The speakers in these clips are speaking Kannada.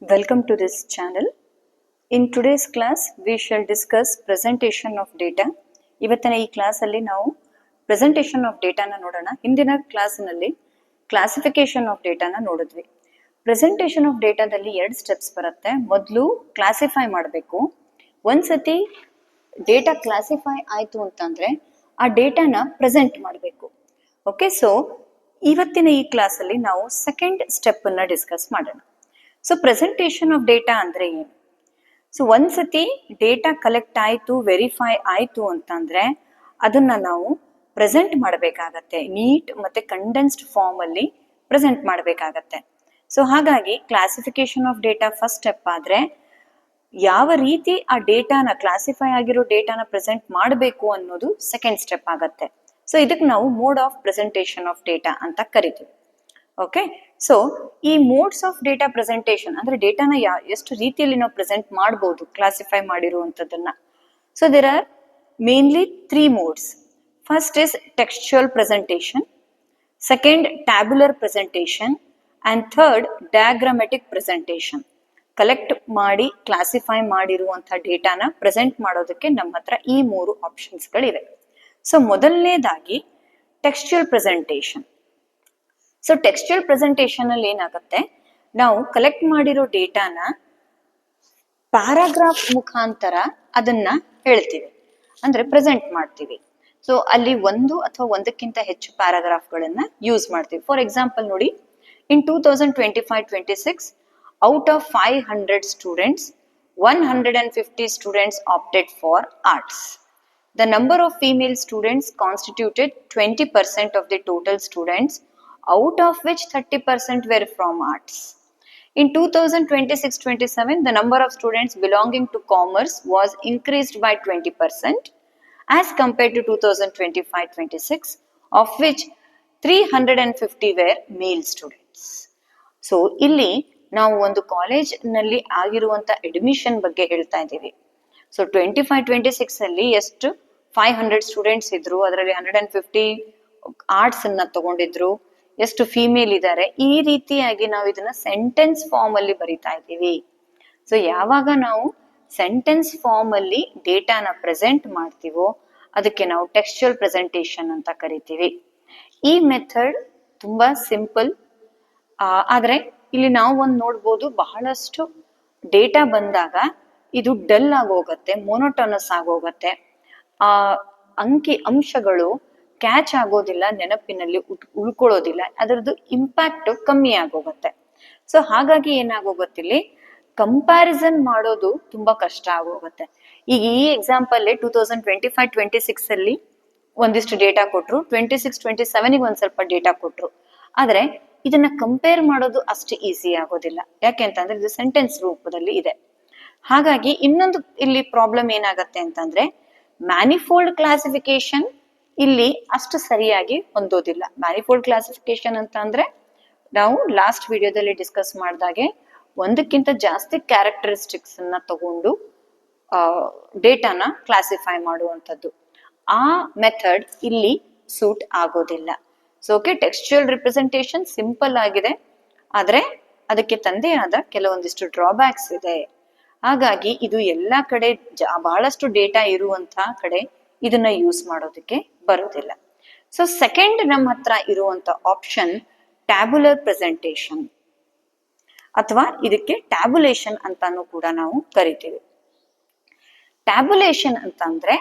Welcome to this channel. In today's class, we shall discuss presentation of data. ಇವತ್ತಿನ ಈ ಕ್ಲಾಸ್ ಅಲ್ಲಿ ನಾವು ಪ್ರೆಸೆಂಟೇಷನ್ ಆಫ್ ಡೇಟಾನ ನೋಡೋಣ. ಹಿಂದಿನ ಕ್ಲಾಸ್ನಲ್ಲಿ ಕ್ಲಾಸಿಫಿಕೇಶನ್ ಆಫ್ ಡೇಟಾನ ನೋಡಿದ್ವಿ. ಪ್ರೆಸೆಂಟೇಷನ್ ಆಫ್ ಡೇಟಾದಲ್ಲಿ 2 ಸ್ಟೆಪ್ಸ್ ಬರುತ್ತೆ. ಮೊದಲು ಕ್ಲಾಸಿಫೈ ಮಾಡಬೇಕು. ಒಂದ್ಸತಿ ಡೇಟಾ ಕ್ಲಾಸಿಫೈ ಆಯ್ತು ಅಂತಂದ್ರೆ ಆ ಡೇಟಾನ ಪ್ರೆಸೆಂಟ್ ಮಾಡಬೇಕು. ಓಕೆ, ಸೊ ಇವತ್ತಿನ ಈ ಕ್ಲಾಸ್ ಅಲ್ಲಿ ನಾವು ಸೆಕೆಂಡ್ ಸ್ಟೆಪ್ ಅನ್ನ ಡಿಸ್ಕಸ್ ಮಾಡೋಣ. ಸೊ ಪ್ರೆಸೆಂಟೇಷನ್ ಆಫ್ ಡೇಟಾ ಅಂದ್ರೆ ಏನು? ಸೊ ಒಂದ್ಸತಿ ಡೇಟಾ ಕಲೆಕ್ಟ್ ಆಯ್ತು, ವೆರಿಫೈ ಆಯ್ತು ಅಂತಂದ್ರೆ ಅದನ್ನ ನಾವು ಪ್ರೆಸೆಂಟ್ ಮಾಡಬೇಕಾಗತ್ತೆ. ನೀಟ್ ಮತ್ತೆ ಕಂಡೆನ್ಸ್ಡ್ ಫಾರ್ಮ್ ಅಲ್ಲಿ ಪ್ರೆಸೆಂಟ್ ಮಾಡಬೇಕಾಗತ್ತೆ. ಸೊ ಹಾಗಾಗಿ classification of data first step ಆದ್ರೆ ಯಾವ ರೀತಿ ಆ ಡೇಟಾನ ಕ್ಲಾಸಿಫೈ ಆಗಿರೋ ಡೇಟಾನ ಪ್ರೆಸೆಂಟ್ ಮಾಡಬೇಕು ಅನ್ನೋದು ಸೆಕೆಂಡ್ ಸ್ಟೆಪ್ ಆಗತ್ತೆ. ಸೊ ಇದಕ್ಕೆ ನಾವು mode of presentation of data ಅಂತ ಕರಿತೀವಿ. ಓಕೆ, ಸೊ ಈ ಮೋಡ್ಸ್ ಆಫ್ ಡೇಟಾ ಪ್ರೆಸೆಂಟೇಷನ್ ಅಂದ್ರೆ ಡೇಟಾನ ಎಷ್ಟು ರೀತಿಯಲ್ಲಿ ನಾವು ಪ್ರೆಸೆಂಟ್ ಮಾಡಬಹುದು ಕ್ಲಾಸಿಫೈ ಮಾಡಿರುವಂತದನ್ನ. So there are mainly 3 modes. First is textual presentation, second tabular presentation and third diagrammatic presentation. Collect ಮಾಡಿ ಕ್ಲಾಸಿಫೈ ಮಾಡಿರುವಂತಹ ಡೇಟಾನ ಪ್ರೆಸೆಂಟ್ ಮಾಡೋದಕ್ಕೆ ನಮ್ಮ ಹತ್ರ ಈ 3 ಆಪ್ಷನ್ಸ್ಗಳಿವೆ. ಸೊ ಮೊದಲನೇದಾಗಿ textual presentation. So textual presentation ಅಲ್ಲಿ ಏನಾಗುತ್ತೆ, ನಾವು ಕಲೆಕ್ಟ್ ಮಾಡಿರೋ ಡೇಟಾನ ಪ್ಯಾರಾಗ್ರಾಫ್ ಮುಖಾಂತರ ಅದನ್ನ ಹೇಳ್ತೀವಿ, ಅಂದ್ರೆ ಪ್ರೆಸೆಂಟ್ ಮಾಡ್ತೀವಿ. ಸೊ ಅಲ್ಲಿ ಒಂದು ಅಥವಾ ಒಂದಕ್ಕಿಂತ ಹೆಚ್ಚು ಪ್ಯಾರಾಗ್ರಾಫ್ಗಳನ್ನ ಯೂಸ್ ಮಾಡ್ತೀವಿ. ಫಾರ್ ಎಕ್ಸಾಂಪಲ್ ನೋಡಿ, ಇನ್ 2025-26 out of 500 students 150 students opted for arts. The number of female students constituted 20% of the total students, out of which 30% were from arts. In 2026-27, the number of students belonging to commerce was increased by 20% as compared to 2025-26, of which 350 were male students. So, ಇಲ್ಲಿ ನಾವು ಒಂದು ಕಾಲೇಜ್ ನಲ್ಲಿ ಆಗಿರುವಂತ ಅಡ್ಮಿಷನ್ ಬಗ್ಗೆ ಹೇಳ್ತಾ ಇದ್ದೀವಿ. ಸೊ 25-26 ಅಲ್ಲಿ ಎಷ್ಟು 500 ಸ್ಟೂಡೆಂಟ್ಸ್ ಇದ್ರು, ಅದರಲ್ಲಿ 150 ಆರ್ಟ್ಸ್ ಅನ್ನ ತಗೊಂಡಿದ್ರು, ಎಷ್ಟು ಫಿಮೇಲ್ ಇದ್ದಾರೆ, ಈ ರೀತಿಯಾಗಿ ನಾವು ಇದನ್ನ ಸೆಂಟೆನ್ಸ್ ಫಾರ್ಮ್ ಅಲ್ಲಿ ಬರಿತಾ ಇದ್ದೀವಿ. ಸೊ ಯಾವಾಗ ನಾವು ಸೆಂಟೆನ್ಸ್ ಫಾರ್ಮ್ ಅಲ್ಲಿ ಡೇಟಾನ ಪ್ರೆಸೆಂಟ್ ಮಾಡ್ತೀವೋ ಅದಕ್ಕೆ ನಾವು ಟೆಕ್ಸ್ಚುಯಲ್ ಪ್ರೆಸೆಂಟೇಷನ್ ಅಂತ ಕರಿತೀವಿ. ಈ ಮೆಥಡ್ ತುಂಬಾ ಸಿಂಪಲ್, ಆದ್ರೆ ಇಲ್ಲಿ ನಾವು ಒಂದ್ ನೋಡ್ಬೋದು, ಬಹಳಷ್ಟು ಡೇಟಾ ಬಂದಾಗ ಇದು ಡಲ್ ಆಗೋಗತ್ತೆ, ಮೋನೋಟೋನಸ್ ಆಗೋಗತ್ತೆ, ಆ ಅಂಶಗಳು ಕ್ಯಾಚ್ ಆಗೋದಿಲ್ಲ, ನೆನಪಿನಲ್ಲಿ ಉಳ್ಕೊಳ್ಳೋದಿಲ್ಲ, ಅದರದ್ದು ಇಂಪ್ಯಾಕ್ಟ್ ಕಮ್ಮಿ ಆಗೋಗತ್ತೆ. ಸೊ ಹಾಗಾಗಿ ಏನಾಗೋಗತ್ತಿಲ್ಲಿ ಕಂಪ್ಯಾರಿಸನ್ ಮಾಡೋದು ತುಂಬಾ ಕಷ್ಟ ಆಗೋಗತ್ತೆ. ಈಗ ಈ ಎಕ್ಸಾಂಪಲ್ 2025-26 ಅಲ್ಲಿ ಒಂದಿಷ್ಟು ಡೇಟಾ ಕೊಟ್ರು, 26-27 ಒಂದ್ ಸ್ವಲ್ಪ ಡೇಟಾ ಕೊಟ್ರು, ಆದ್ರೆ ಇದನ್ನ ಕಂಪೇರ್ ಮಾಡೋದು ಅಷ್ಟು ಈಸಿ ಆಗೋದಿಲ್ಲ. ಯಾಕೆ ಅಂತಂದ್ರೆ ಇದು ಸೆಂಟೆನ್ಸ್ ರೂಪದಲ್ಲಿ ಇದೆ. ಹಾಗಾಗಿ ಇನ್ನೊಂದು ಇಲ್ಲಿ ಪ್ರಾಬ್ಲಮ್ ಏನಾಗತ್ತೆ ಅಂತಂದ್ರೆ ಮ್ಯಾನಿಫೋಲ್ಡ್ ಕ್ಲಾಸಿಫಿಕೇಶನ್ ಇಲ್ಲಿ ಅಷ್ಟು ಸರಿಯಾಗಿ ಹೊಂದೋದಿಲ್ಲ. ಮ್ಯಾನಿಫೋಲ್ಡ್ ಕ್ಲಾಸಿಫಿಕೇಶನ್ ಅಂತ ಅಂದ್ರೆ ನಾವು ಲಾಸ್ಟ್ ವಿಡಿಯೋದಲ್ಲಿ ಡಿಸ್ಕಸ್ ಮಾಡಿದಾಗೆ ಒಂದಕ್ಕಿಂತ ಜಾಸ್ತಿ ಕ್ಯಾರೆಕ್ಟರಿಸ್ಟಿಕ್ಸ್ ಅನ್ನ ತಗೊಂಡು ಡೇಟಾನ ಕ್ಲಾಸಿಫೈ ಮಾಡುವಂಥದ್ದು. ಆ ಮೆಥಡ್ ಇಲ್ಲಿ ಸೂಟ್ ಆಗೋದಿಲ್ಲ. So okay, textual representation simple ಆಗಿದೆ, ಆದ್ರೆ ಅದಕ್ಕೆ ತಂದೆ ಆದ ಕೆಲವೊಂದಿಷ್ಟು ಡ್ರಾಬ್ಯಾಕ್ಸ್ ಇದೆ. ಹಾಗಾಗಿ ಇದು ಎಲ್ಲಾ ಕಡೆ ಬಹಳಷ್ಟು ಡೇಟಾ ಇರುವಂತಹ ಕಡೆ ಇದನ್ನ ಯೂಸ್ ಮಾಡೋದಕ್ಕೆ ಬರೋದಿಲ್ಲ. ಸೊ ಸೆಕೆಂಡ್ ನಮ್ಮ ಹತ್ರ ಇರುವಂತ ಆಪ್ಷನ್ ಟ್ಯಾಬ್ಯುಲರ್ ಪ್ರೆಸೆಂಟೇಷನ್, ಅಥವಾ ಇದಕ್ಕೆ ಟ್ಯಾಬ್ಯುಲೇಷನ್ ಅಂತಾನು ಕೂಡ ನಾವು ಕರಿತೀವಿ. ಟ್ಯಾಬ್ಯುಲೇಷನ್ ಅಂತಂದ್ರೆ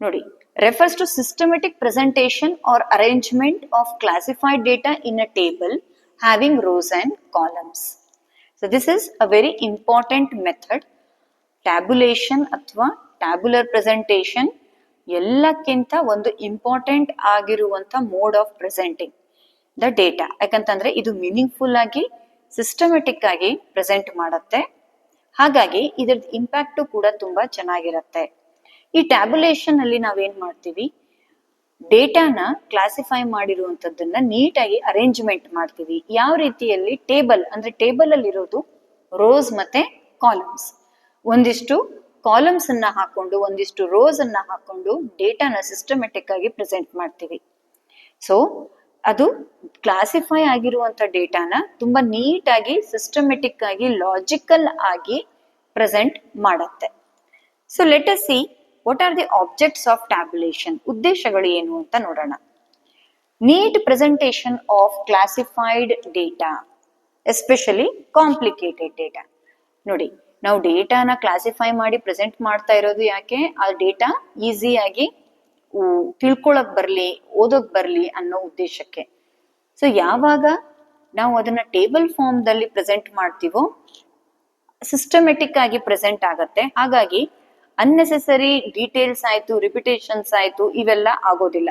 ನೋಡಿ, refers to systematic presentation or arrangement of classified data in a table having rows and columns. So this is a very important method. Tabulation ಅಥವಾ ಟ್ಯಾಬ್ಯುಲರ್ ಪ್ರೆಸೆಂಟೇಷನ್ ಎಲ್ಲಕ್ಕಿಂತ ಒಂದು ಇಂಪಾರ್ಟೆಂಟ್ ಆಗಿರುವಂತ mode of presenting the data. ಯಾಕಂತಂದ್ರೆ ಇದು ಮೀನಿಂಗ್ಫುಲ್ ಆಗಿ ಸಿಸ್ಟಮೆಟಿಕ್ ಆಗಿ ಪ್ರೆಸೆಂಟ್ ಮಾಡುತ್ತೆ. ಹಾಗಾಗಿ ಇದ್ರದ್ದು ಇಂಪ್ಯಾಕ್ಟ್ ಕೂಡ ತುಂಬಾ ಚೆನ್ನಾಗಿರುತ್ತೆ. ಈ ಟ್ಯಾಬ್ಯುಲೇಷನ್ ಅಲ್ಲಿ ನಾವೇನ್ ಮಾಡ್ತೀವಿ, ಡೇಟಾನ ಕ್ಲಾಸಿಫೈ ಮಾಡಿರುವಂತದ್ದನ್ನ ನೀಟಾಗಿ ಅರೇಂಜ್ಮೆಂಟ್ ಮಾಡ್ತೀವಿ. ಯಾವ ರೀತಿಯಲ್ಲಿ? ಟೇಬಲ್ ಅಂದ್ರೆ ಟೇಬಲ್ ಅಲ್ಲಿ ಇರೋದು ರೋಸ್ ಮತ್ತೆ ಕಾಲಮ್ಸ್. ಒಂದಿಷ್ಟು ಕಾಲಮ್ಸ್ ಅನ್ನ ಹಾಕೊಂಡು ಒಂದಿಷ್ಟು ರೋಸ್ ಅನ್ನ ಹಾಕೊಂಡು ಡೇಟಾನ ಸಿಸ್ಟಮೆಟಿಕ್ ಆಗಿ ಪ್ರೆಸೆಂಟ್ ಮಾಡ್ತೀವಿ. ಸೊ ಅದು ಕ್ಲಾಸಿಫೈ ಆಗಿರುವಂತ ಡೇಟಾನ ತುಂಬಾ ನೀಟಾಗಿ ಸಿಸ್ಟಮೆಟಿಕ್ ಆಗಿ ಲಾಜಿಕಲ್ ಆಗಿ ಪ್ರೆಸೆಂಟ್ ಮಾಡತ್ತೆ. So let us see what are the objects of tabulation. ಉದ್ದೇಶಗಳು ಏನು ಅಂತ ನೋಡೋಣ. Neat presentation of classified data, especially complicated data. ನೋಡಿ, ನಾವು ಡೇಟಾನ ಕ್ಲಾಸಿಫೈ ಮಾಡಿ ಪ್ರೆಸೆಂಟ್ ಮಾಡ್ತಾ ಇರೋದು ಯಾಕೆ? ಆ ಡೇಟಾ ಈಸಿಯಾಗಿ ತಿಳ್ಕೊಳಕ್ ಬರ್ಲಿ, ಓದೋಕ್ ಬರ್ಲಿ ಅನ್ನೋ ಉದ್ದೇಶಕ್ಕೆ. ಸೊ ಯಾವಾಗ ನಾವು ಅದನ್ನ ಟೇಬಲ್ ಫಾರ್ಮ್ ದಲ್ಲಿ ಪ್ರೆಸೆಂಟ್ ಮಾಡ್ತೀವೋ ಸಿಸ್ಟಮೆಟಿಕ್ ಆಗಿ ಪ್ರೆಸೆಂಟ್ ಆಗತ್ತೆ. ಹಾಗಾಗಿ ಅನ್ನೆಸೆಸರಿ ಡೀಟೇಲ್ಸ್ ಆಯ್ತು, ರಿಪಿಟೇಷನ್ಸ್ ಆಯ್ತು, ಇವೆಲ್ಲ ಆಗೋದಿಲ್ಲ.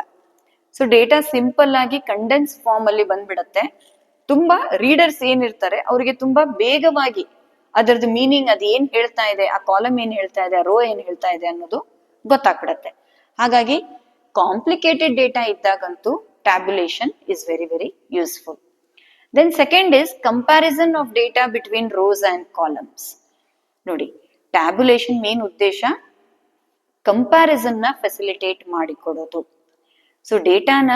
ಸೊ ಡೇಟಾ ಸಿಂಪಲ್ ಆಗಿ ಕಂಡೆನ್ಸ್ ಫಾರ್ಮ್ ಅಲ್ಲಿ ಬಂದ್ಬಿಡತ್ತೆ. ತುಂಬಾ ರೀಡರ್ಸ್ ಏನಿರ್ತಾರೆ ಅವರಿಗೆ ತುಂಬಾ ಬೇಗವಾಗಿ ಅದರದ್ದು ಮೀನಿಂಗ್, ಅದು ಏನ್ ಹೇಳ್ತಾ ಇದೆ, ಆ ಕಾಲಮ್ ಏನ್ ಹೇಳ್ತಾ ಇದೆ, ಆ ರೋ ಏನ್ ಹೇಳ್ತಾ ಇದೆ ಅನ್ನೋದು ಗೊತ್ತಾಗ್ಬಿಡತ್ತೆ. ಹಾಗಾಗಿ ಕಾಂಪ್ಲಿಕೇಟೆಡ್ ಡೇಟಾ ಇದ್ದಾಗಂತೂ tabulation is very very useful. Then second is comparison of data between rows and columns. ನೋಡಿ, ಟ್ಯಾಬ್ಯುಲೇಷನ್ ಮೇನ್ ಉದ್ದೇಶ ಕಂಪ್ಯಾರಿಸನ್ ನ ಫೆಸಿಲಿಟೇಟ್ ಮಾಡಿಕೊಡೋದು. ಸೊ ಡೇಟಾನ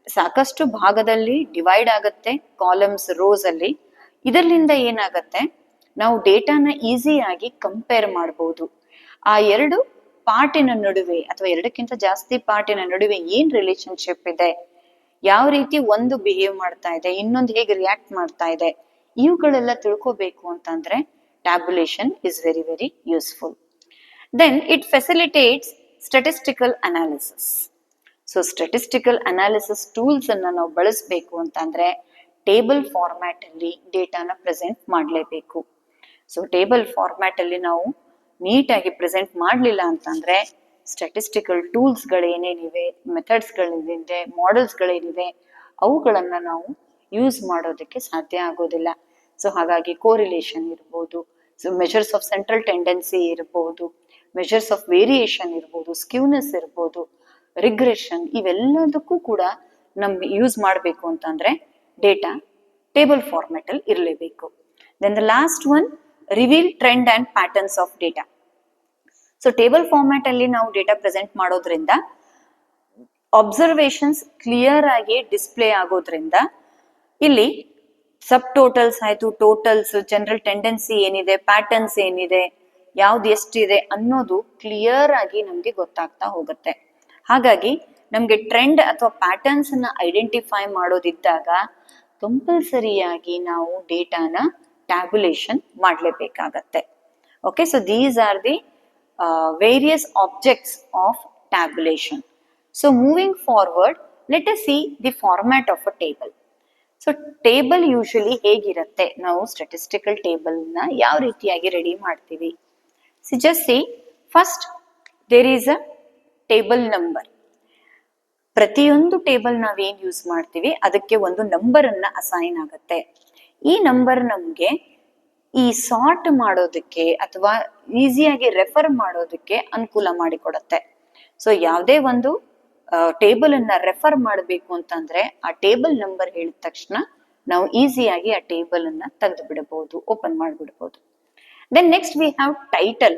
ಸಾಕಷ್ಟು ಭಾಗದಲ್ಲಿ ಡಿವೈಡ್ ಆಗತ್ತೆ, ಕಾಲಮ್ಸ್, ರೋಸ್ ಅಲ್ಲಿ. ಇದರಿಂದ ಏನಾಗತ್ತೆ, ನಾವು ಡೇಟಾನ ಈಸಿಯಾಗಿ ಕಂಪೇರ್ ಮಾಡಬಹುದು. ಆ ಎರಡು ಪಾರ್ಟಿನ ನಡುವೆ ಅಥವಾ ಎರಡಕ್ಕಿಂತ ಜಾಸ್ತಿ ಪಾರ್ಟಿನ ನಡುವೆ ಏನ್ ರಿಲೇಶನ್ಶಿಪ್ ಇದೆ, ಯಾವ ರೀತಿ ಒಂದು ಬಿಹೇವ್ ಮಾಡ್ತಾ ಇದೆ, ಇನ್ನೊಂದು ಹೇಗೆ ರಿಯಾಕ್ಟ್ ಮಾಡ್ತಾ ಇದೆ, ಇವುಗಳೆಲ್ಲ ತಿಳ್ಕೋಬೇಕು ಅಂತಂದ್ರೆ tabulation is very very useful. Then it facilitates statistical analysis. So statistical analysis tools ಅನ್ನ ನಾವು ಬಳಸಬೇಕು ಅಂತಂದ್ರೆ ಟೇಬಲ್ ಫಾರ್ಮ್ಯಾಟ್ ಅಲ್ಲಿ ಡೇಟಾನ ಪ್ರೆಸೆಂಟ್ ಮಾಡಲೇಬೇಕು. ಸೊ ಟೇಬಲ್ ಫಾರ್ಮ್ಯಾಟ್ ಅಲ್ಲಿ ನಾವು ನೀಟಾಗಿ ಪ್ರೆಸೆಂಟ್ ಮಾಡಲಿಲ್ಲ ಅಂತಂದ್ರೆ ಸ್ಟ್ಯಾಟಿಸ್ಟಿಕಲ್ ಟೂಲ್ಸ್ ಗಳು ಏನೇನಿವೆ, ಮೆಥಡ್ಸ್ ಗಳೇನಿದೆ, ಮಾಡೆಲ್ಸ್ ಗಳೇನಿವೆ, ಅವುಗಳನ್ನ ನಾವು ಯೂಸ್ ಮಾಡೋದಕ್ಕೆ ಸಾಧ್ಯ ಆಗೋದಿಲ್ಲ. ಸೊ ಹಾಗಾಗಿ ಕೋರಿಲೇಷನ್ ಇರ್ಬೋದು, so measures of central tendency ಇರ್ಬೋದು, ಮೆಜರ್ಸ್ ಆಫ್ ವೇರಿಯೇಷನ್ ಇರ್ಬೋದು, ಸ್ಕ್ಯೂನೆಸ್ ಇರ್ಬೋದು, ರಿಗ್ರೆಷನ್, ಇವೆಲ್ಲದಕ್ಕೂ ಕೂಡ ನಮ್ಗೆ ಯೂಸ್ ಮಾಡಬೇಕು ಅಂತಂದ್ರೆ ಡೇಟಾ ಟೇಬಲ್ ಫಾರ್ಮ್ಯಾಟ್ ಅಲ್ಲಿ ಇರಲೇಬೇಕು. Then the last one, reveal trend and patterns of data. So table format ಅಲ್ಲಿ ನಾವು ಡೇಟಾ ಪ್ರೆಸೆಂಟ್ ಮಾಡೋದ್ರಿಂದ ಅಬ್ಸರ್ವೇಷನ್ಸ್ ಕ್ಲಿಯರ್ ಆಗಿ ಡಿಸ್ಪ್ಲೇ ಆಗೋದ್ರಿಂದ ಇಲ್ಲಿ ಸಬ್ ಟೋಟಲ್ಸ್ ಆಯ್ತು, ಟೋಟಲ್ಸ್, ಜನರಲ್ ಟೆಂಡೆನ್ಸಿ ಏನಿದೆ, ಪ್ಯಾಟರ್ನ್ಸ್ ಏನಿದೆ, ಯಾವ್ದು ಎಷ್ಟಿದೆ ಅನ್ನೋದು ಕ್ಲಿಯರ್ ಆಗಿ ನಮ್ಗೆ ಗೊತ್ತಾಗ್ತಾ ಹೋಗುತ್ತೆ. ಹಾಗಾಗಿ ನಮ್ಗೆ ಟ್ರೆಂಡ್ ಅಥವಾ ಪ್ಯಾಟರ್ನ್ಸ್ ಅನ್ನ ಐಡೆಂಟಿಫೈ ಮಾಡೋದಿದ್ದಾಗ ಕಂಪಲ್ಸರಿಯಾಗಿ ನಾವು ಡೇಟಾನ ಟ್ಯಾಬ್ಯುಲೇಷನ್ ಮಾಡಲೇಬೇಕಾಗತ್ತೆ. Okay, so these are the various objects of tabulation. So moving forward, let us see the format of a table. So table usually ಹೇಗಿರುತ್ತೆ, ನಾವು ಸ್ಟ್ಯಾಟಿಸ್ಟಿಕಲ್ ಟೇಬಲ್ ನ ಯಾವ ರೀತಿಯಾಗಿ ರೆಡಿ ಮಾಡ್ತೀವಿ? See just see, first there is a table number. ಪ್ರತಿಯೊಂದು ಟೇಬಲ್ ನಾವೇನ್ ಯೂಸ್ ಮಾಡ್ತೀವಿ ಅದಕ್ಕೆ ಒಂದು ನಂಬರ್ ಅನ್ನ ಅಸೈನ್ ಆಗುತ್ತೆ. ಈ ನಂಬರ್ ನಮ್ಗೆ ಈ ಸಾರ್ಟ್ ಮಾಡೋದಕ್ಕೆ ಅಥವಾ ಈಸಿಯಾಗಿ ರೆಫರ್ ಮಾಡೋದಕ್ಕೆ ಅನುಕೂಲ ಮಾಡಿಕೊಡುತ್ತೆ. ಸೊ ಯಾವುದೇ ಒಂದು ಟೇಬಲ್ ಅನ್ನ ರೆಫರ್ ಮಾಡಬೇಕು ಅಂತಂದ್ರೆ ಆ ಟೇಬಲ್ ನಂಬರ್ ಹೇಳಿದ ತಕ್ಷಣ ನಾವು ಈಸಿಯಾಗಿ ಆ ಟೇಬಲ್ ಅನ್ನ ತೆಗೆದು ಬಿಡಬಹುದು, ಓಪನ್ ಮಾಡಿಬಿಡಬಹುದು. Then next we have title.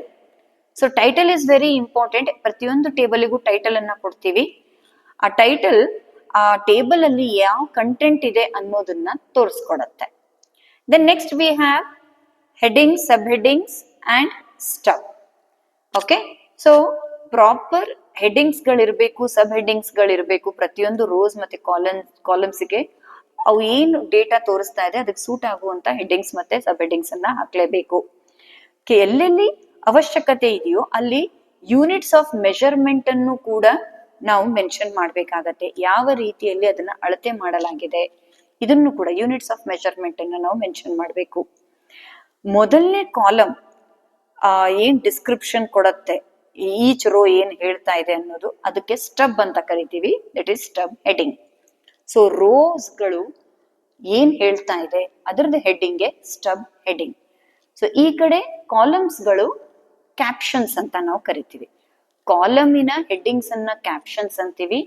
So title is very important. ಪ್ರತಿಯೊಂದು ಟೇಬಲ್ಗೂ ಟೈಟಲ್ ಅನ್ನ ಕೊಡ್ತೀವಿ. ಆ ಟೈಟಲ್ ಆ ಟೇಬಲ್ ಅಲ್ಲಿ ಯಾವ ಕಂಟೆಂಟ್ ಇದೆ ಅನ್ನೋದನ್ನ ತೋರಿಸ್ಕೊಡತ್ತೆ. Then next we have headings, sub headings and stub. Okay, so proper headings ಗಳಿರ್ಬೇಕು, ಸಬ್ ಹೆಡ್ಡಿಂಗ್ಸ್ ಗಳಿರ್ಬೇಕು. ಪ್ರತಿಯೊಂದು ರೋಸ್ ಮತ್ತೆ ಕಾಲಮ್ಸ್ಗೆ ಅವು ಏನು ಡೇಟಾ ತೋರಿಸ್ತಾ ಇದೆ ಅದಕ್ಕೆ ಸೂಟ್ ಆಗುವಂತ ಹೆಡ್ಡಿಂಗ್ಸ್ ಮತ್ತೆ ಸಬ್ ಹೆಡ್ಡಿಂಗ್ಸ್ ಅನ್ನ ಹಾಕ್ಲೇಬೇಕು. ಎಲ್ಲೆಲ್ಲಿ ಅವಶ್ಯಕತೆ ಇದೆಯೋ ಅಲ್ಲಿ ಯೂನಿಟ್ಸ್ ಆಫ್ ಮೆಜರ್ಮೆಂಟ್ ಅನ್ನು ಕೂಡ ನಾವು ಮೆನ್ಷನ್ ಮಾಡ್ಬೇಕಾಗತ್ತೆ. ಯಾವ ರೀತಿಯಲ್ಲಿ ಅದನ್ನ ಅಳತೆ ಮಾಡಲಾಗಿದೆ ಇದನ್ನು ಕೂಡ ಯೂನಿಟ್ಸ್ ಆಫ್ ಮೆಜರ್ಮೆಂಟ್ ಅನ್ನ ನಾವು ಮೆನ್ಷನ್ ಮಾಡಬೇಕು. ಮೊದಲನೇ ಕಾಲಮ್ ಏನ್ ಡಿಸ್ಕ್ರಿಪ್ಷನ್ ಕೊಡತ್ತೆ, ಈಚ್ ರೋ ಏನ್ ಹೇಳ್ತಾ ಇದೆ ಅನ್ನೋದು, ಅದಕ್ಕೆ ಸ್ಟಬ್ ಅಂತ ಕರಿತೀವಿ. That is stub heading. So rose ಗಳು ಏನ್ ಹೇಳ್ತಾ ಇದೆ ಅದರದ್ದು ಹೆಡ್ಡಿಂಗ್ ಸ್ಟಬ್ ಹೆಡ್ಡಿಂಗ್. ಸೊ ಈ ಕಡೆ ಕಾಲಮ್ಸ್ ಗಳು ಕ್ಯಾಪ್ಷನ್ಸ್ ಅಂತ ನಾವು ಕರಿತೀವಿ. ಕಾಲಮಿನ ಹೆಡ್ಡಿಂಗ್ಸ್ ಅನ್ನ ಕ್ಯಾಪ್ಷನ್ಸ್ ಅಂತೀವಿ,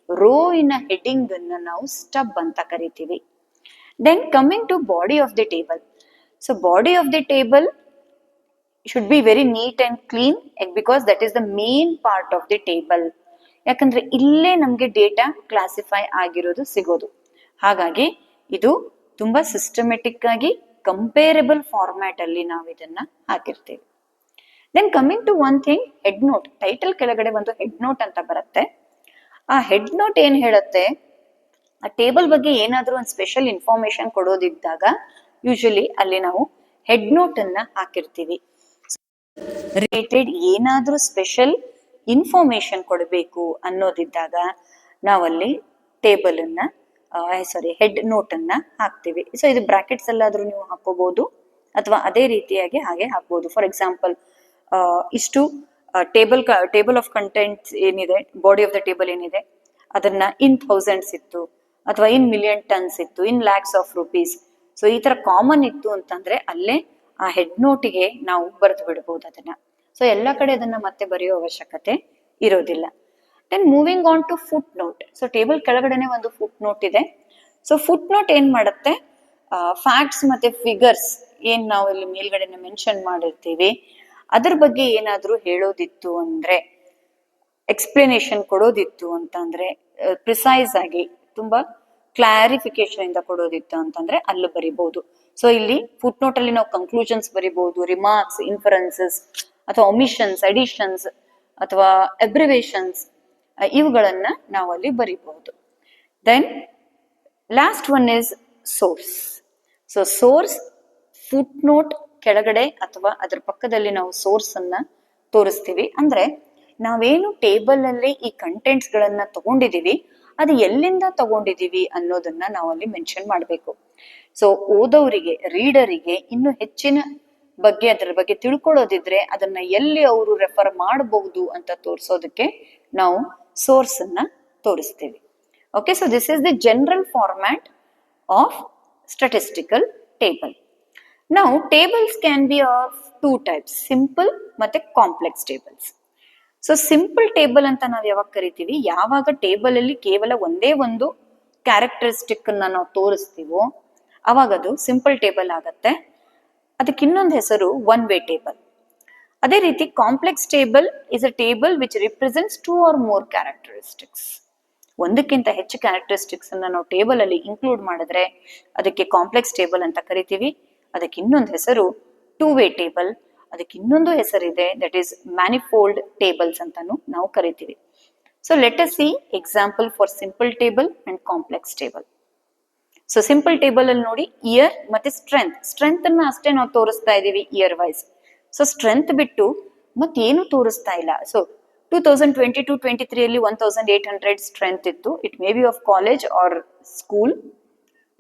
ರೋ ಇನ ಹೆಡ್ಡಿಂಗ್ ಅನ್ನ ನಾವು ಸ್ಟಬ್ ಅಂತ ಕರಿತೀವಿ. Then coming to body of the table. So body of the table should be very neat and clean because that is the main part of the table. ಯಾಕಂದ್ರೆ ಇಲ್ಲೇ ನಮ್ಗೆ ಡೇಟಾ ಕ್ಲಾಸಿಫೈ ಆಗಿರೋದು ಸಿಗೋದು. ಹಾಗಾಗಿ ಇದು ತುಂಬಾ ಸಿಸ್ಟಮೆಟಿಕ್ ಆಗಿ ಕಂಪೇರಬಲ್ ಫಾರ್ಮ್ಯಾಟ್ ಅಲ್ಲಿ ನಾವು ಇದನ್ನ ಹಾಕಿರ್ತೀವಿ. Then coming to one thing, head note. Title ಕೆಳಗಡೆ ಒಂದು ಹೆಡ್ ನೋಟ್ ಅಂತ ಬರುತ್ತೆ. ಆ ಹೆಡ್ ನೋಟ್ ಏನ್ ಹೇಳುತ್ತೆ, ಆ ಟೇಬಲ್ ಬಗ್ಗೆ ಏನಾದ್ರೂ ಒಂದು ಸ್ಪೆಷಲ್ ಇನ್ಫಾರ್ಮೇಶನ್ ಕೊಡೋದಿದ್ದಾಗ ಯೂಶಲಿ ಅಲ್ಲಿ ನಾವು ಹೆಡ್ ನೋಟ್ ಅನ್ನ ಹಾಕಿರ್ತೀವಿ. ರಿಲೇಟೆಡ್ ಏನಾದ್ರೂ ಸ್ಪೆಷಲ್ ಇನ್ಫಾರ್ಮೇಶನ್ ಕೊಡಬೇಕು ಅನ್ನೋದಿದ್ದಾಗ ನಾವಲ್ಲಿ ಟೇಬಲ್ ಅನ್ನ ಹೆಡ್ ನೋಟ್ ಅನ್ನ ಹಾಕ್ತಿವಿ. ಸೊ ಇದು ಬ್ರಾಕೆಟ್ಸ್ ಅಲ್ಲಾದ್ರೂ ನೀವು ಹಾಕೋಬಹುದು ಅಥವಾ ಅದೇ ರೀತಿಯಾಗಿ ಹಾಗೆ ಹಾಕ್ಬೋದು. ಫಾರ್ ಎಕ್ಸಾಂಪಲ್ ಇಷ್ಟು ಟೇಬಲ್ ಆಫ್ ಕಂಟೆಂಟ್ಸ್ ಏನಿದೆ, ಬಾಡಿ ಆಫ್ ದ ಟೇಬಲ್ ಏನಿದೆ ಅದನ್ನ ಇನ್ ಥೌಸಂಡ್ಸ್ ಇತ್ತು ಅಥವಾ ಇನ್ ಮಿಲಿಯನ್ ಟನ್ಸ್ ಇತ್ತು, ಇನ್ ಲ್ಯಾಕ್ಸ್ ಆಫ್ ರುಪೀಸ್. ಸೊ ಈ ತರ ಕಾಮನ್ ಇತ್ತು ಅಂತಂದ್ರೆ ಅಲ್ಲೇ ಆ ಹೆಡ್ ನೋಟಿಗೆ ನಾವು ಬರೆದು ಬಿಡಬಹುದು ಅದನ್ನ. ಸೊ ಎಲ್ಲ ಕಡೆ ಅದನ್ನ ಮತ್ತೆ ಬರೆಯೋ ಅವಶ್ಯಕತೆ ಇರೋದಿಲ್ಲ. Then moving on to footnote. So table ಕೆಳಗಡೆನೆ ಒಂದು ಫುಟ್ ನೋಟ್ ಇದೆ. ಸೊ ಫುಟ್ ನೋಟ್ ಏನ್ ಮಾಡುತ್ತೆ, ಫ್ಯಾಕ್ಟ್ಸ್ ಮತ್ತೆ ಫಿಗರ್ಸ್ ಏನ್ ನಾವು ಇಲ್ಲಿ ಮೇಲ್ಗಡೆನೆ ಮೆನ್ಷನ್ ಮಾಡಿರ್ತೀವಿ ಅದ್ರ ಬಗ್ಗೆ ಏನಾದ್ರೂ ಹೇಳೋದಿತ್ತು ಅಂದ್ರೆ, ಎಕ್ಸ್ಪ್ಲನೇಷನ್ ಕೊಡೋದಿತ್ತು ಅಂತಂದ್ರೆ, ಪ್ರಿಸೈಸ್ ಆಗಿ ತುಂಬಾ ಕ್ಲಾರಿಫಿಕೇಶನ್ ಇಂದ ಕೊಡೋದಿತ್ತು ಅಂತಂದ್ರೆ ಅಲ್ಲಿ ಬರಿಬಹುದು. ಸೊ ಇಲ್ಲಿ ಫುಟ್ ನೋಟ್ ಅಲ್ಲಿ ನಾವು ಕನ್ಕ್ಲೂಷನ್ಸ್ ಬರಿಬಹುದು, ರಿಮಾರ್ಕ್ಸ್, ಇನ್ಫರೆನ್ಸಸ್ ಅಥವಾ ಒಮಿಷನ್ಸ್, ಅಡಿಷನ್ಸ್ ಅಥವಾ ಅಬ್ರಿವೇಷನ್ಸ್ ಇವುಗಳನ್ನ ನಾವು ಅಲ್ಲಿ ಬರಿಬಹುದು. Then last one is source. So source footnote ಕೆಳಗಡೆ ಅಥವಾ ಅದ್ರ ಪಕ್ಕದಲ್ಲಿ ನಾವು ಸೋರ್ಸ್ ಅನ್ನ ತೋರಿಸ್ತೀವಿ. ಅಂದ್ರೆ ನಾವೇನು ಟೇಬಲ್ ಅಲ್ಲಿ ಈ ಕಂಟೆಂಟ್ಸ್ ಗಳನ್ನ ತಗೊಂಡಿದೀವಿ ಅದು ಎಲ್ಲಿಂದ ತಗೊಂಡಿದೀವಿ ಅನ್ನೋದನ್ನ ನಾವು ಅಲ್ಲಿ ಮೆನ್ಷನ್ ಮಾಡಬೇಕು. ಸೊ ಓದೋರಿಗೆ, ರೀಡರಿಗೆ ಇನ್ನು ಹೆಚ್ಚಿನ ಬಗ್ಗೆ ಅದರ ಬಗ್ಗೆ ತಿಳ್ಕೊಳ್ಳೋದಿದ್ರೆ ಅದನ್ನ ಎಲ್ಲಿ ಅವರು ರೆಫರ್ ಮಾಡಬಹುದು ಅಂತ ತೋರಿಸೋದಕ್ಕೆ ನಾವು ಸೋರ್ಸ್ ಅನ್ನ ತೋರಿಸ್ತೀವಿ. Okay, so this is the general format of statistical table. ನಾವು tables can be of two types, simple ಮತ್ತೆ complex tables. So simple table ಅಂತ ನಾವು ಯಾವಾಗ ಕರಿತೀವಿ, ಯಾವಾಗ ಟೇಬಲ್ ಅಲ್ಲಿ ಕೇವಲ ಒಂದೇ ಒಂದು ಕ್ಯಾರೆಕ್ಟರಿಸ್ಟಿಕ್ ಅನ್ನ ನಾವು ತೋರಿಸ್ತೀವೋ ಅವಾಗ ಅದು ಸಿಂಪಲ್ ಟೇಬಲ್ ಆಗತ್ತೆ. ಅದಕ್ಕೆ ಇನ್ನೊಂದು ಹೆಸರು ಒನ್ ವೇ ಟೇಬಲ್. ಅದೇ ರೀತಿ complex table is a table which represents two or more characteristics. ಒಂದಕ್ಕಿಂತ ಹೆಚ್ಚು ಕ್ಯಾರೆಕ್ಟರಿಸ್ಟಿಕ್ಸ್ ಅನ್ನ ನಾವು ಟೇಬಲ್ ಅಲ್ಲಿ ಇನ್ಕ್ಲೂಡ್ ಮಾಡಿದ್ರೆ ಅದಕ್ಕೆ ಕಾಂಪ್ಲೆಕ್ಸ್ ಟೇಬಲ್ ಅಂತ ಕರಿತೀವಿ. ಅದಕ್ಕೆ ಇನ್ನೊಂದು ಹೆಸರು ಟೂ ವೇ ಟೇಬಲ್. ಅದಕ್ಕೆ ಇನ್ನೊಂದು ಹೆಸರಿದೆ, ದಟ್ ಈಸ್ ಮ್ಯಾನಿಫೋಲ್ಡ್ ಟೇಬಲ್ಸ್ ಅಂತಾನು ನಾವು ಕರಿತೀವಿ. So let us C example for simple table and complex table. So simple table ಅಲ್ಲಿ ನೋಡಿ, ಇಯರ್ ಮತ್ತೆ ಸ್ಟ್ರೆಂತ್ ಅನ್ನ ಅಷ್ಟೇ ನಾವು ತೋರಿಸ್ತಾ ಇದೀವಿ ಇಯರ್ ವೈಸ್. ಸೊ ಸ್ಟ್ರೆಂತ್ ಬಿಟ್ಟು ಮತ್ತೇನು ತೋರಿಸ್ತಾ ಇಲ್ಲ. ಸೊ 2022-23 ಅಲ್ಲಿ 1800 ಸ್ಟ್ರೆಂತ್ ಇತ್ತು. It may be of college or school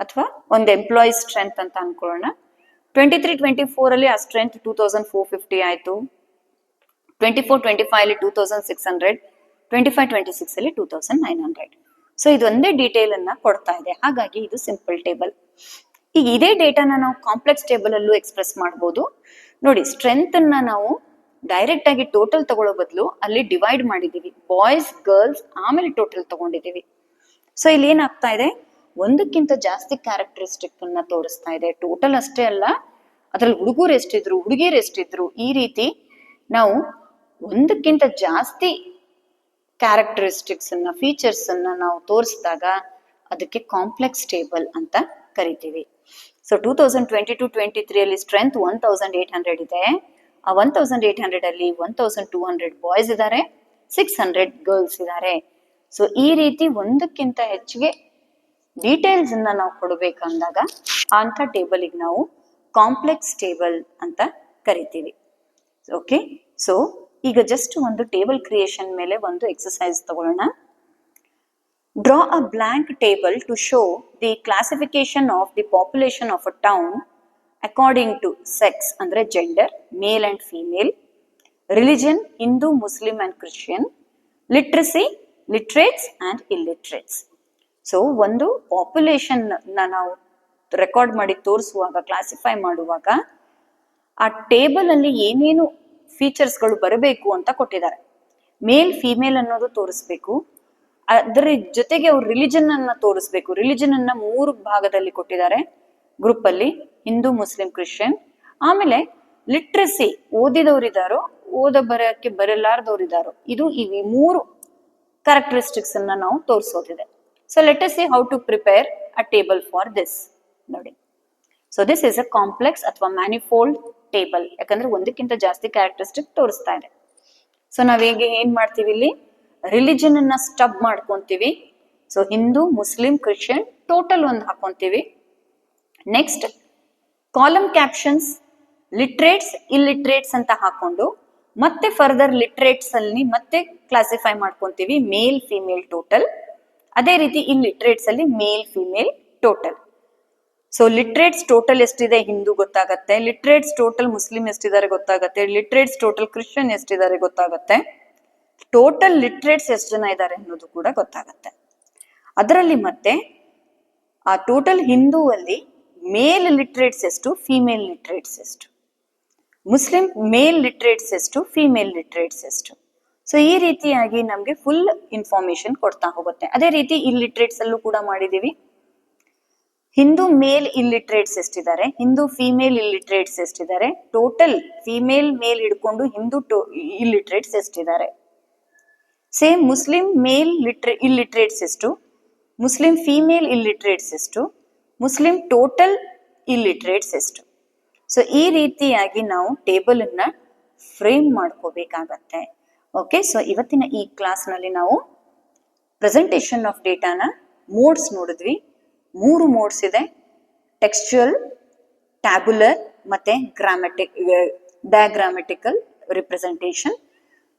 ಅಥವಾ ಒಂದು ಎಂಪ್ಲಾಯೀಸ್ ಸ್ಟ್ರೆಂತ್ ಅಂತ ಅನ್ಕೊಳ್ಳೋಣ. 23-24 ಅಲ್ಲಿ ಆ ಸ್ಟ್ರೆಂತ್ 2450 ಆಯ್ತು. 24-25 ಅಲ್ಲಿ 2600, 25-26 ಅಲ್ಲಿ 2900. ಸೊ ಇದೊಂದೇ ಡೀಟೇಲ್ ಅನ್ನ ಕೊಡ್ತಾ ಇದೆ. ಹಾಗಾಗಿ ಇದು ಸಿಂಪಲ್ ಟೇಬಲ್. ಈಗ ಇದೇ ಡೇಟಾನ ನಾವು ಕಾಂಪ್ಲೆಕ್ಸ್ ಟೇಬಲ್ ಅಲ್ಲೂ ಎಕ್ಸ್ಪ್ರೆಸ್ ಮಾಡಬಹುದು. ನೋಡಿ, ಸ್ಟ್ರೆಂತ್ ಅನ್ನ ನಾವು ಡೈರೆಕ್ಟ್ ಆಗಿ ಟೋಟಲ್ ತಗೊಳ್ಳೋ ಬದಲು ಅಲ್ಲಿ ಡಿವೈಡ್ ಮಾಡಿದೀವಿ, ಬಾಯ್ಸ್, ಗರ್ಲ್ಸ್, ಆಮೇಲೆ ಟೋಟಲ್ ತಗೊಂಡಿದೀವಿ. ಸೊ ಇಲ್ಲಿ ಏನಾಗ್ತಾ ಇದೆ, ಒಂದಕ್ಕಿಂತ ಜಾಸ್ತಿ ಕ್ಯಾರೆಕ್ಟರಿಸ್ಟಿಕ್ ಅನ್ನ ತೋರಿಸ್ತಾ ಇದೆ. ಟೋಟಲ್ ಅಷ್ಟೇ ಅಲ್ಲ, ಅದ್ರಲ್ಲಿ ಹುಡುಗರು ಎಷ್ಟಿದ್ರು, ಹುಡುಗಿಯರು ಎಷ್ಟಿದ್ರು, ಈ ರೀತಿ ನಾವು ಒಂದಕ್ಕಿಂತ ಜಾಸ್ತಿ ಕ್ಯಾರೆಕ್ಟರಿಸ್ಟಿಕ್ಸ್ ಅನ್ನ, ಫೀಚರ್ಸ್ ಅನ್ನ ನಾವು ತೋರಿಸಿದಾಗ ಅದಕ್ಕೆ ಕಾಂಪ್ಲೆಕ್ಸ್ ಟೇಬಲ್ ಅಂತ ಕರಿತೀವಿ. ಸೊ 2022-23 ಅಲ್ಲಿ ಸ್ಟ್ರೆಂತ್ 1800 ಇದೆ. ಆ 1800 ಅಲ್ಲಿ 1200 ಬಾಯ್ಸ್ ಇದ್ದಾರೆ, 600 ಗರ್ಲ್ಸ್ ಇದ್ದಾರೆ. ಸೊ ಈ ರೀತಿ ಒಂದಕ್ಕಿಂತ ಹೆಚ್ಚಿಗೆ ಡೀಟೇಲ್ಸ್ ಅನ್ನ ನಾವು ಕೊಡಬೇಕಂದಾಗ ಅಂತ ಟೇಬಲ್ಗೆ ನಾವು ಕಾಂಪ್ಲೆಕ್ಸ್ ಟೇಬಲ್ ಅಂತ ಕರಿತೀವಿ. ಓಕೆ, ಸೊ ಈಗ ಜಸ್ಟ್ ಒಂದು ಟೇಬಲ್ ಕ್ರಿಯೇಷನ್ ಮೇಲೆ ಒಂದು ಎಕ್ಸರ್ಸೈಸ್ ತಗೊಳ್ಳೋಣ. Draw a blank table to show the classification of the population of a town according to sex ಅಂದ್ರೆ gender, male and female, religion Hindu, Muslim and Christian, literacy, literates and illiterates. So ಒಂದು ಪಾಪ್ಯುಲೇಷನ್ ನಾವು ರೆಕಾರ್ಡ್ ಮಾಡಿ ತೋರಿಸುವಾಗ, ಕ್ಲಾಸಿಫೈ ಮಾಡುವಾಗ ಆ ಟೇಬಲ್ ಅಲ್ಲಿ ಏನೇನು ಫೀಚರ್ಸ್ಗಳು ಬರಬೇಕು ಅಂತ ಕೊಟ್ಟಿದ್ದಾರೆ. ಮೇಲ್, ಫಿಮೇಲ್ ಅನ್ನೋದು ತೋರಿಸ್ಬೇಕು. ಅದರ ಜೊತೆಗೆ ಅವ್ರ ರಿಲಿಜನ್ ಅನ್ನ ತೋರಿಸ್ಬೇಕು. ರಿಲಿಜನ್ ಅನ್ನ 3 ಭಾಗದಲ್ಲಿ ಕೊಟ್ಟಿದ್ದಾರೆ ಗ್ರೂಪ್ ಅಲ್ಲಿ, ಹಿಂದೂ, ಮುಸ್ಲಿಂ, ಕ್ರಿಶ್ಚಿಯನ್. ಆಮೇಲೆ ಲಿಟ್ರಸಿ, ಓದಿದವರಿದ್ದಾರೋ, ಬರಕ್ಕೆ ಬರಲಾರ್ದವ್ರಿದ್ದಾರೋ, ಇದು ಈ 3 ಕ್ಯಾರೆಕ್ಟರಿಸ್ಟಿಕ್ಸ್ ಅನ್ನ ನಾವು ತೋರಿಸೋದಿದೆ. So let us see how to prepare a table for this. ನೋಡಿ, so this is a complex ಅಥವಾ ಮ್ಯಾನಿಫೋಲ್ಡ್ ಟೇಬಲ್, ಯಾಕಂದ್ರೆ ಒಂದಕ್ಕಿಂತ ಜಾಸ್ತಿ ಕ್ಯಾರೆಕ್ಟರಿಸ್ಟಿಕ್ ತೋರಿಸ್ತಾ ಇದೆ. ಸೊ ನಾವೀಗ ಏನ್ ಮಾಡ್ತೀವಿ, ಇಲ್ಲಿ ರಿಲಿಜನ್ ಅನ್ನ ಸ್ಟಬ್ ಮಾಡ್ಕೊಂತೀವಿ. So Hindu, Muslim, Christian total ಒಂದು ಹಾಕೊಂತೀವಿ. Next column captions, literates, illiterates ಅಂತ ಹಾಕೊಂಡು ಮತ್ತೆ ಫರ್ದರ್ ಲಿಟ್ರೇಟ್ಸ್ ಅಲ್ಲಿ ಮತ್ತೆ ಕ್ಲಾಸಿಫೈ ಮಾಡ್ಕೊಂತೀವಿ, ಮೇಲ್ ಫಿಮೇಲ್ ಟೋಟಲ್. ಅದೇ ರೀತಿ ಇಲ್ಲಿಟ್ರೇಟ್ಸ್ ಅಲ್ಲಿ male female total. So literates total Hindu ಹಿಂದೂ ಗೊತ್ತಾಗತ್ತೆ, ಲಿಟ್ರೇಟ್ಸ್ ಟೋಟಲ್ ಮುಸ್ಲಿಂ ಎಷ್ಟಿದ್ದಾರೆ ಗೊತ್ತಾಗತ್ತೆ, ಲಿಟ್ರೇಟ್ಸ್ ಟೋಟಲ್ ಕ್ರಿಶ್ಚಿಯನ್ ಎಷ್ಟಿದ್ದಾರೆ ಗೊತ್ತಾಗತ್ತೆ, ಟೋಟಲ್ ಲಿಟ್ರೇಟ್ಸ್ ಎಷ್ಟು ಜನ ಇದ್ದಾರೆ ಅನ್ನೋದು ಕೂಡ ಗೊತ್ತಾಗತ್ತೆ. ಅದರಲ್ಲಿ ಮತ್ತೆ ಆ ಟೋಟಲ್ ಹಿಂದೂ ಅಲ್ಲಿ ಮೇಲ್ ಲಿಟ್ರೇಟ್ಸ್ ಎಷ್ಟು, ಫಿಮೇಲ್ ಲಿಟ್ರೇಟ್ಸ್ ಎಷ್ಟು, ಮುಸ್ಲಿಂ ಮೇಲ್ ಲಿಟ್ರೇಟ್ಸ್ ಎಷ್ಟು, ಫಿಮೇಲ್ ಲಿಟ್ರೇಟ್ಸ್ ಎಷ್ಟು. ಸೊ ಈ ರೀತಿಯಾಗಿ ನಮ್ಗೆ ಫುಲ್ ಇನ್ಫಾರ್ಮೇಶನ್ ಕೊಡ್ತಾ ಹೋಗುತ್ತೆ. ಅದೇ ರೀತಿ ಇಲ್ಲಿಟ್ರೇಟ್ಸ್ ಅಲ್ಲೂ ಕೂಡ ಮಾಡಿದೀವಿ. ಹಿಂದೂ ಮೇಲ್ ಇಲ್ಲಿಟ್ರೇಟ್ಸ್ ಎಷ್ಟಿದ್ದಾರೆ, ಹಿಂದೂ ಫಿಮೇಲ್ ಇಲ್ಲಿಟ್ರೇಟ್ಸ್ ಎಷ್ಟಿದ್ದಾರೆ, ಟೋಟಲ್ ಫಿಮೇಲ್ ಮೇಲ್ ಹಿಡ್ಕೊಂಡು ಹಿಂದೂ ಇಲ್ಲಿಟ್ರೇಟ್ಸ್ ಎಷ್ಟಿದ್ದಾರೆ. ಸೇಮ್ ಮುಸ್ಲಿಂ ಮೇಲ್ ಇಲ್ಲಿಟ್ರೇಟ್ಸ್ ಎಷ್ಟು, ಮುಸ್ಲಿಂ ಫಿಮೇಲ್ ಇಲ್ಲಿಟ್ರೇಟ್ಸ್ ಎಷ್ಟು, ಮುಸ್ಲಿಂ ಟೋಟಲ್ ಇಲ್ಲಿಟ್ರೇಟ್ಸ್ ಎಷ್ಟು. ಸೊ ಈ ರೀತಿಯಾಗಿ ನಾವು ಟೇಬಲ್ ಅನ್ನ ಫ್ರೇಮ್ ಮಾಡ್ಕೋಬೇಕಾಗತ್ತೆ. ಓಕೆ, ಸೊ ಇವತ್ತಿನ ಈ ಕ್ಲಾಸ್ ನಲ್ಲಿ ನಾವು ಪ್ರೆಸೆಂಟೇಷನ್ ಆಫ್ ಡೇಟಾನ ಮೋಡ್ಸ್ ನೋಡಿದ್ವಿ. 3 ಮೋಡ್ಸ್ ಇದೆ: ಟೆಕ್ಸ್ಚುಯಲ್, ಟ್ಯಾಬ್ಯುಲರ್ ಮತ್ತೆ ಡಯಾಗ್ರಾಮ್ಯಾಟಿಕಲ್ ರಿಪ್ರೆಸೆಂಟೇಷನ್.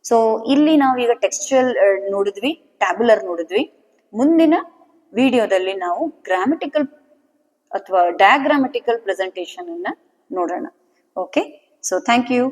ಸೊ ಇಲ್ಲಿ ನಾವು ಈಗ ಟೆಕ್ಸ್ಚುಯಲ್ ನೋಡಿದ್ವಿ, ಟ್ಯಾಬ್ಯುಲರ್ ನೋಡಿದ್ವಿ. ಮುಂದಿನ ವಿಡಿಯೋದಲ್ಲಿ ನಾವು ಗ್ರಾಮ್ಯಾಟಿಕಲ್ ಅಥವಾ ಡಯಾಗ್ರಾಮ್ಯಾಟಿಕಲ್ ಪ್ರೆಸೆಂಟೇಷನ್ ಅನ್ನ ನೋಡೋಣ. Okay, so thank you.